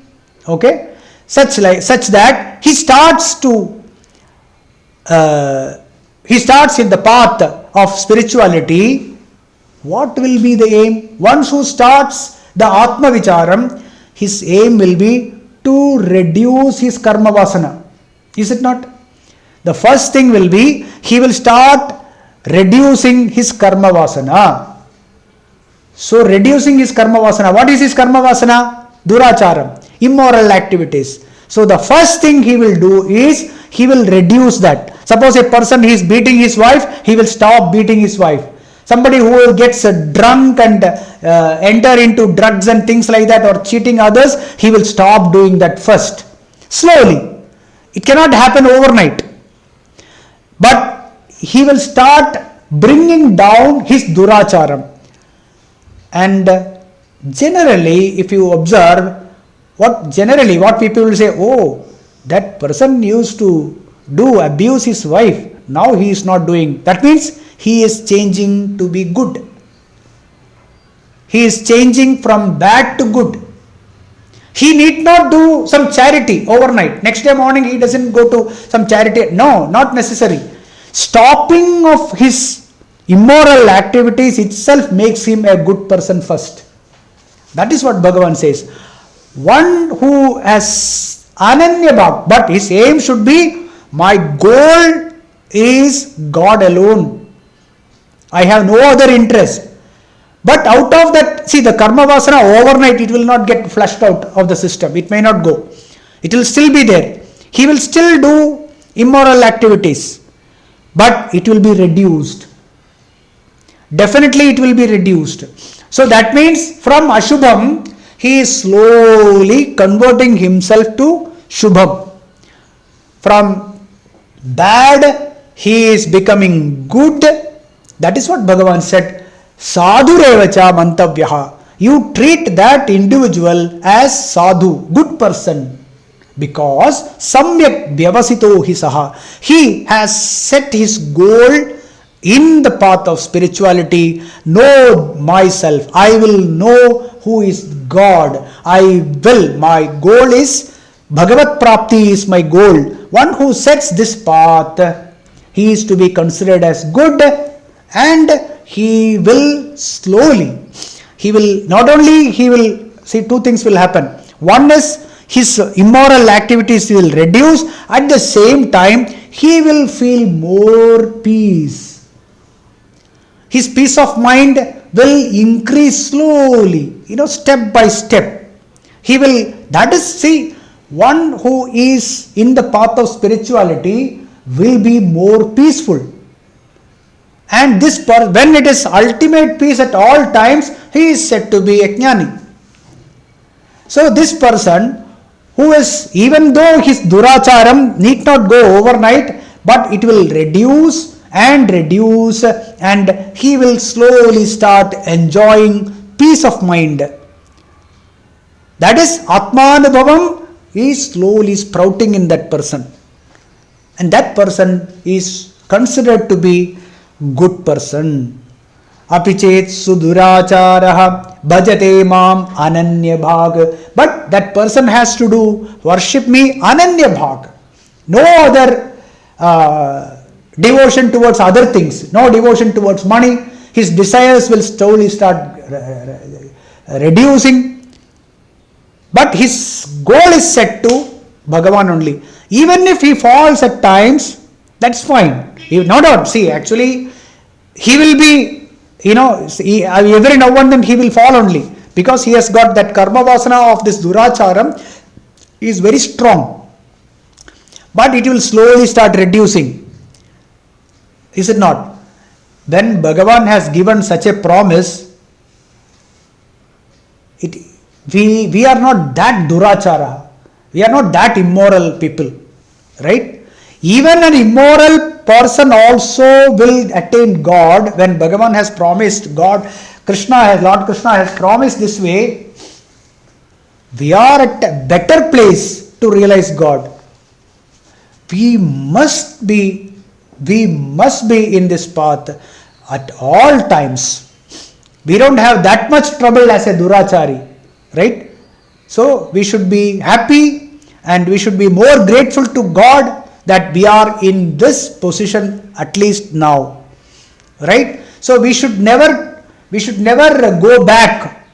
Okay, such that he starts in the path of spirituality. What will be the aim? Once who starts the Atma Vicharam, his aim will be to reduce his karma vasana. Is it not? The first thing will be, he will start reducing his karma vasana. So reducing his karma vasana. What is his karma vasana? Duracharam, immoral activities. So the first thing he will do is, he will reduce that. Suppose a person is beating his wife, he will stop beating his wife. Somebody who gets drunk and enter into drugs and things like that, or cheating others, he will stop doing that first. Slowly. It cannot happen overnight. But he will start bringing down his duracharam. And generally, if you observe, what people will say, oh, that person used to abuse his wife, now he is not doing. That means he is changing to be good. He is changing from bad to good. He need not do some charity overnight. Next day morning he doesn't go to some charity. No, not necessary. Stopping of his immoral activities itself makes him a good person first. That is what Bhagavan says. One who has Ananya Bhav, but his aim should be, my goal is God alone. I have no other interest. But out of that, see, the karma vasana overnight, it will not get flushed out of the system. It may not go. It will still be there. He will still do immoral activities. But it will be reduced. Definitely it will be reduced. So that means from Ashubham, he is slowly converting himself to Shubham. From bad, he is becoming good. That is what Bhagavan said. Sadhurevacha mantavyaha. You treat that individual as sadhu, good person. Because samyak vyavasito hisaha. He has set his goal in the path of spirituality. Know myself. I will know who is God. My goal is Bhagavat Prapti is my goal. One who sets this path, he is to be considered as good, and he will slowly, see, two things will happen. One is his immoral activities will reduce. At the same time, he will feel more peace. His peace of mind will increase slowly, step by step. one who is in the path of spirituality will be more peaceful. And this when it is ultimate peace at all times, he is said to be a jnani. So this person who is, even though his duracharam need not go overnight, but it will reduce and reduce, and he will slowly start enjoying peace of mind. That is Atmanubhavam is slowly sprouting in that person. And that person is considered to be good person. Apichet suduracharaha bhajate mam ananya bhag. But that person has to do worship me ananya bhag. No other devotion towards other things. No devotion towards money. His desires will slowly start reducing. But his goal is set to Bhagavan only. Even if he falls at times, that's fine. No doubt. See, actually, he will be, every now and then he will fall only. Because he has got that karma vasana of this duracharam is very strong. But it will slowly start reducing. Is it not? When Bhagavan has given such a promise, we are not that durachara. We are not that immoral people. Right? Even an immoral person also will attain God when Bhagavan has promised. Lord Krishna has promised this way. We are at a better place to realize God. We must be in this path at all times. We don't have that much trouble as a durachari. Right? So we should be happy and we should be more grateful to God that we are in this position at least now. Right? So we should never go back.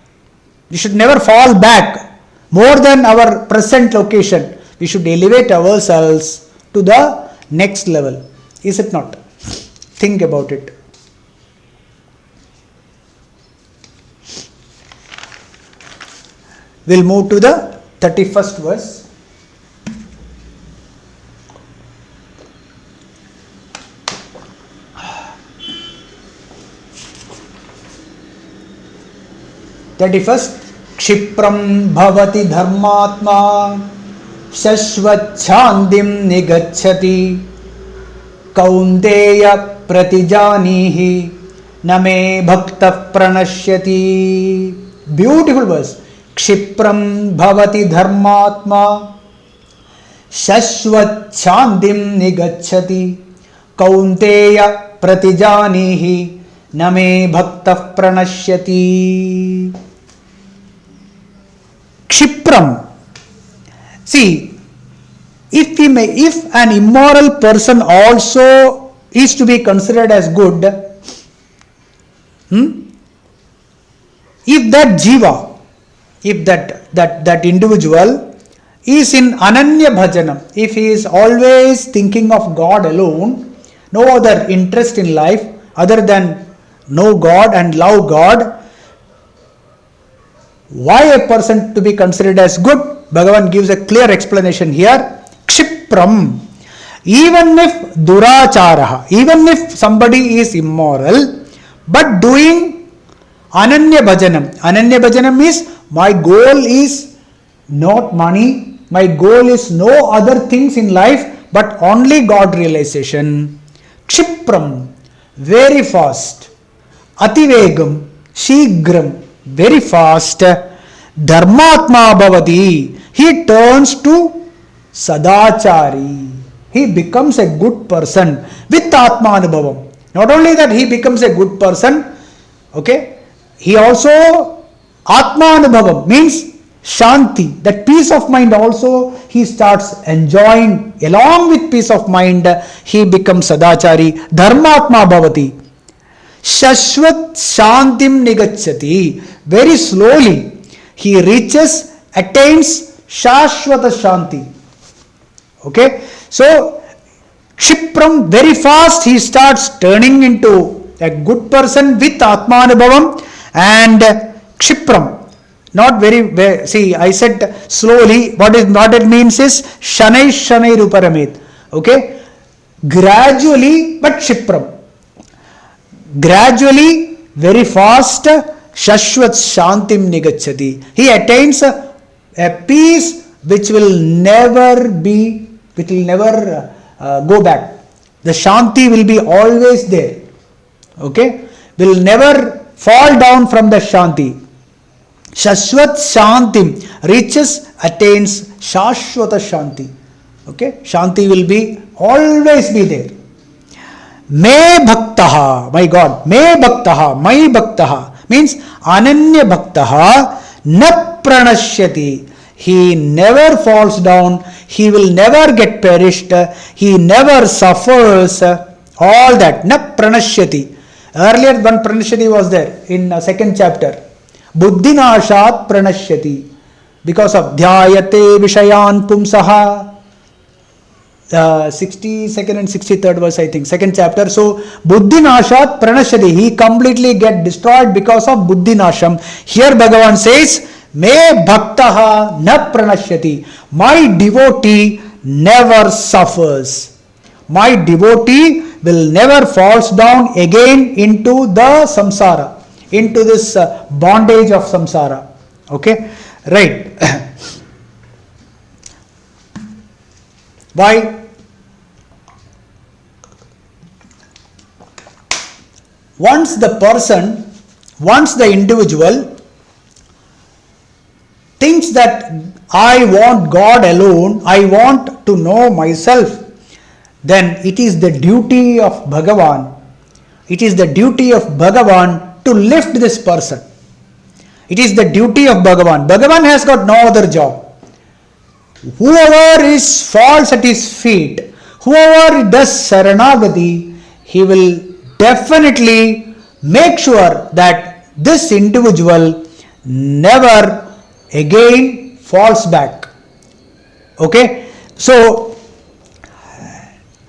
We should never fall back more than our present location. We should elevate ourselves to the next level. Is it not? Think about it. We'll move to the 31st verse. Kshipram bhavati dharmatma shashvachandim nigacchati kaunteya pratijanihi name bhakta pranashyati. Beautiful verse. Kshipram bhavati dharmatma shashvachandim nigacchati kaunteya pratijanihi name bhakta pranashyati. Kshipram. See, if an immoral person also is to be considered as good, if that jiva, if that individual is in ananya bhajanam, if he is always thinking of God alone, no other interest in life other than know God and love God, why a person to be considered as good? Bhagavan gives a clear explanation here. Kshipram. Even if duracharaha, even if somebody is immoral, but doing ananya bhajanam. Ananya bhajanam is, my goal is not money, my goal is no other things in life, but only God realization. Kshipram. Very fast. Ativegam. Shigram. Very fast. Dharmatma bhavati. He turns to sadachari. He becomes a good person with atmanubhavam. Not only that he becomes a good person, okay, he also atmanubhavam means shanti, that peace of mind also he starts enjoying. Along with peace of mind, he becomes sadachari. Dharmatma bhavati. Shashvat shantim nigacchati. Very slowly he attains shashvata shanti. Okay, so Kshipram, very fast he starts turning into a good person with Atmanubhavam. And Kshipram, Not see, I said slowly. What it means is shanai shanai ruparamet. Okay, gradually but shipram. Gradually, very fast, shashwat shantim nigachati. He attains a peace which will never go back. The shanti will be always there. Okay, will never fall down from the shanti. Shashwat shantim reaches, attains shashwata shanti. Okay, shanti will be always be there. Me bhaktaha, my God, me bhaktaha, my bhaktaha means ananya bhaktaha na pranashyati. He never falls down, he will never get perished, he never suffers, all that, na pranashyati. Earlier one pranashyati was there in second chapter. Buddhinashat pranashyati. Because of dhyayate vishayan pumsaha. 62nd and 63rd verse, I think, second chapter. So, Buddhinashat pranashyati. He completely get destroyed because of Buddhinasham. Here Bhagavan says, Me bhaktaha na pranashyati. My devotee never suffers. My devotee will never falls down again into the samsara, into this bondage of samsara. Okay, right. Why? Once the individual thinks that I want God alone, I want to know myself, then it is the duty of Bhagavan. It is the duty of Bhagavan to lift this person. It is the duty of Bhagavan. Bhagavan has got no other job. Whoever falls at his feet, whoever does Saranagati, he will definitely make sure that this individual never again falls back. Okay? So,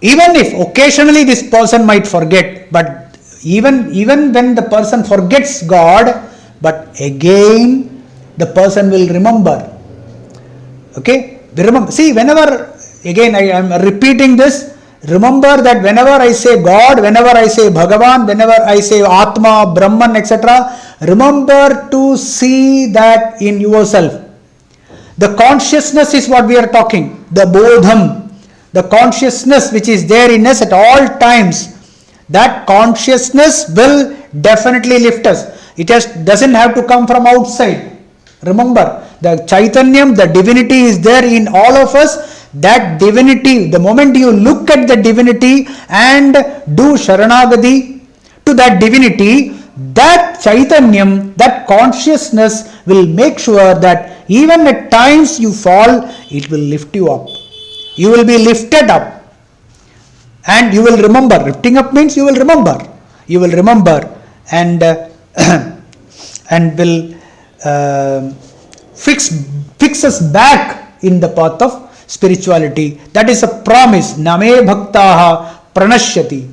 even if occasionally this person might forget, but even when the person forgets God, but again the person will remember. Okay? Remember, see, whenever, again I am repeating this, remember that whenever I say God, whenever I say Bhagavan, whenever I say Atma, Brahman, etc., remember to see that in yourself. The consciousness is what we are talking, the bodham, the consciousness which is there in us at all times. That consciousness will definitely lift us. It doesn't have to come from outside. Remember, the Chaitanyam, the divinity is there in all of us. That divinity, the moment you look at the divinity and do Sharanagati to that divinity, that Chaitanyam, that consciousness will make sure that even at times you fall, it will lift you up. You will be lifted up. And you will remember. Lifting up means you will remember. You will remember and and will fix us back in the path of spirituality. That is a promise. Name bhaktaha pranashyati.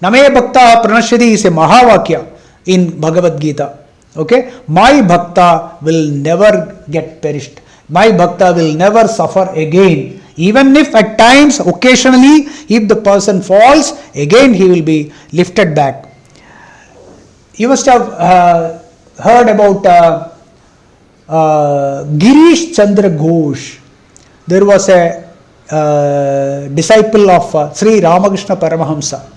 Name bhaktaha pranashyati is a Mahavakya in Bhagavad Gita. Okay? My bhakta will never get perished. My bhakta will never suffer again. Even if at times, occasionally, if the person falls, again he will be lifted back. You must have heard about Girish Chandra Ghosh. There was a disciple of Sri Ramakrishna Paramahamsa,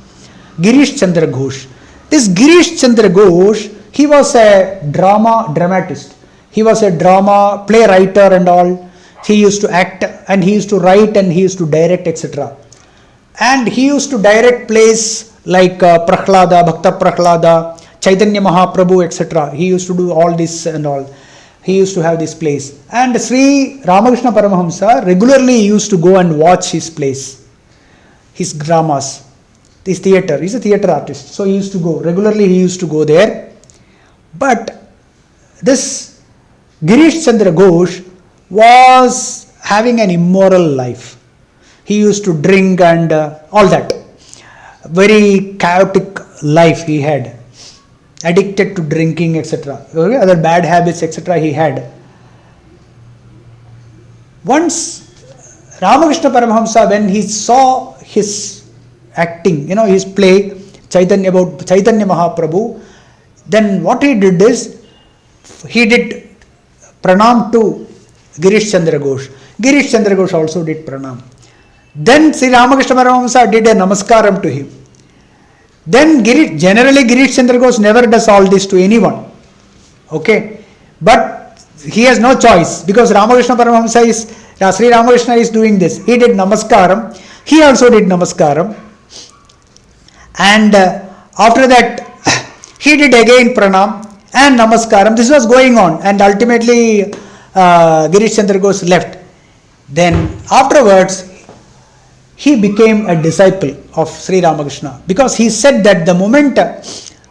Girish Chandra Ghosh. This Girish Chandra Ghosh, he was a dramatist. He was a drama playwright and all. He used to act and he used to write and he used to direct, etc. And he used to direct plays like Prahlada, Bhakta Prahlada, Chaitanya Mahaprabhu, etc. He used to do all this and all. He used to have this plays. And Sri Ramakrishna Paramahamsa regularly used to go and watch his plays, his dramas, his theatre. He's a theatre artist. So he used to go, regularly he used to go there. But this Girish Chandra Ghosh was having an immoral life. He used to drink and all that. Very chaotic life he had. addicted to drinking, etc. Okay? Other bad habits, etc. he had. Once Ramakrishna Paramahamsa, when he saw his acting, his play, about Chaitanya Mahaprabhu, then what he did is, he did pranam to Girish Chandra Ghosh. Girish Chandra Ghosh also did pranam. Then Sri Ramakrishna Paramahamsa did a namaskaram to him. Then generally Girish Chandra Ghosh never does all this to anyone. Okay? But he has no choice, because Ramakrishna Paramahamsa Sri Ramakrishna is doing this. He did namaskaram. He also did namaskaram. And after that, he did again pranam and namaskaram. This was going on, and ultimately Girish Chandra Ghosh left. Then afterwards, he became a disciple of Sri Ramakrishna, because he said that the moment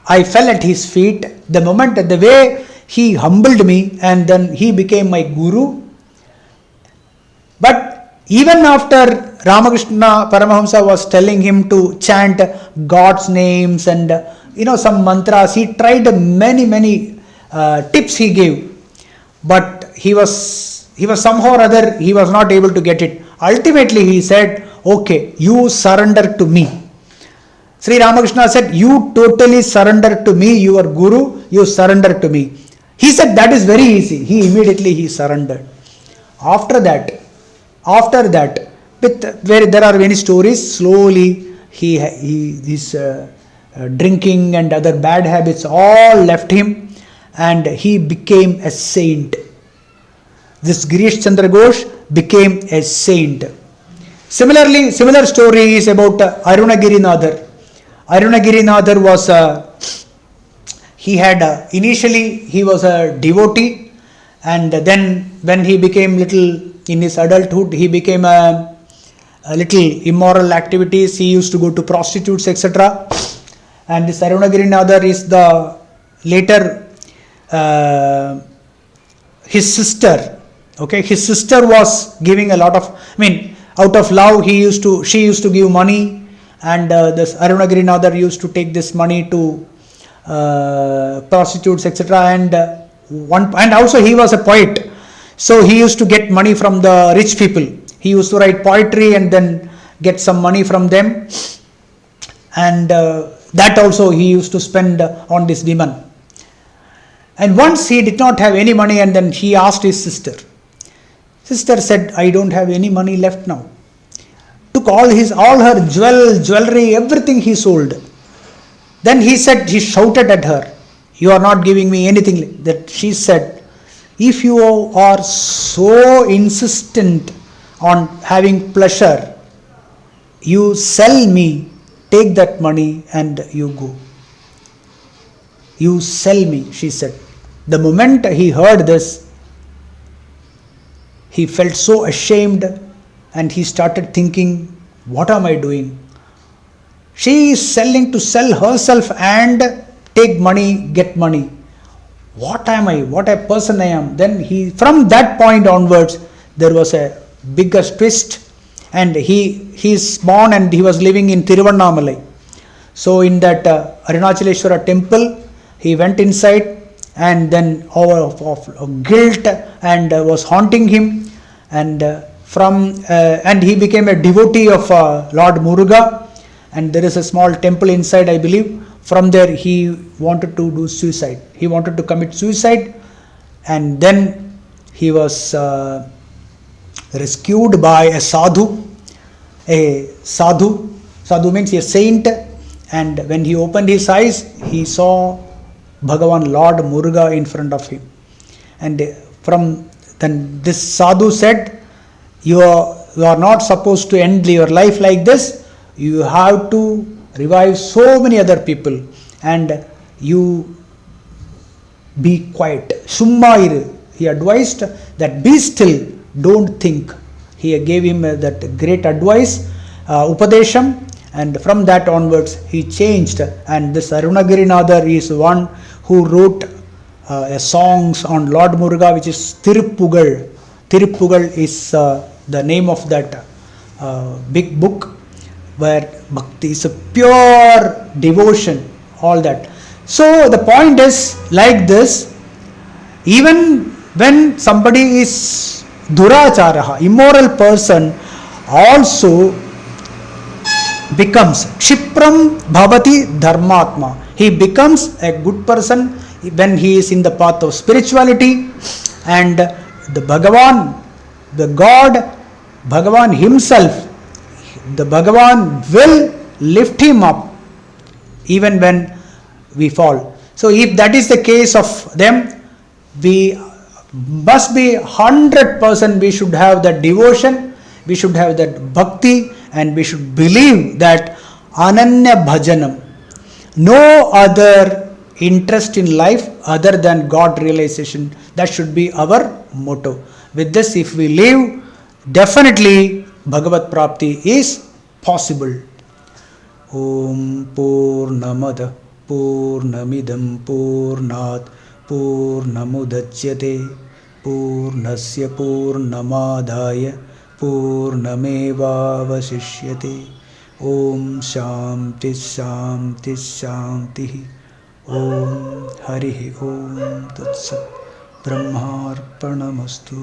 I fell at his feet, the moment, the way he humbled me, and then he became my guru. But even after Ramakrishna Paramahamsa was telling him to chant God's names and some mantras, he tried many tips he gave, but he was somehow or other, he was not able to get it. Ultimately he said, okay, you surrender to me. Sri Ramakrishna said, you totally surrender to me, your guru, you surrender to me. He said, that is very easy. He surrendered. After that, where there are many stories, slowly his drinking and other bad habits all left him, and he became a saint. This Girish Chandra Ghosh became a saint. Similarly, similar story is about Arunagirinathar. Arunagirinathar was initially he was a devotee, and then when he became little in his adulthood, he became a little immoral activities. He used to go to prostitutes, etc. And this Arunagirinathar is the later his sister. Okay, his sister was giving a lot of, out of love, she used to give money, and this Arunagirinathar used to take this money to prostitutes, etc. And also he was a poet, so he used to get money from the rich people. He used to write poetry and then get some money from them, and that also he used to spend on this women. And once he did not have any money, and then he asked his sister. Sister said, I don't have any money left now. Took all her jewelry, everything he sold. Then he shouted at her, you are not giving me anything. That she said, if you are so insistent on having pleasure, you sell me, take that money and you go. You sell me, she said. The moment he heard this, he felt so ashamed, and he started thinking, what am I doing? She is selling to sell herself and take money, get money. What am I? What a person I am. Then from that point onwards, there was a bigger twist, and he is born and he was living in Tiruvannamalai. So in that Arunachaleshwara temple, he went inside, and then of guilt and was haunting him, and and he became a devotee of Lord Muruga, and there is a small temple inside, I believe. From there he wanted to do suicide. He wanted to commit suicide, and then he was rescued by a sadhu. Sadhu means a saint, and when he opened his eyes, he saw Bhagavan Lord Muruga in front of him. And then this sadhu said, you are not supposed to end your life like this. You have to revive so many other people, and you be quiet. Summa. He advised that be still, don't think. He gave him that great advice, Upadesham, and from that onwards he changed. And this Arunagirinathar is one who wrote songs on Lord Muruga, which is Tiruppugal. Tiruppugal is the name of that big book, where bhakti is a pure devotion, all that. So the point is like this, even when somebody is duracharaha, immoral person, also becomes kshipram bhavati dharmatma. He becomes a good person when he is in the path of spirituality, and the Bhagavan, the God, Bhagavan himself, the Bhagavan will lift him up even when we fall. So if that is the case of them, we must be 100%, we should have that devotion, we should have that bhakti, and we should believe that ananya bhajanam, no other interest in life other than God realization, that should be our motto. With this, if we live, definitely Bhagavat Prapti is possible. Om Purnamada Purnamidam Purnat Purnamudachyate Purnasya Purnamadaya Purnamevavasishyate. Om Shanti Shanti Shanti. Om Harihi Om Tatsat Brahmarpanamastu.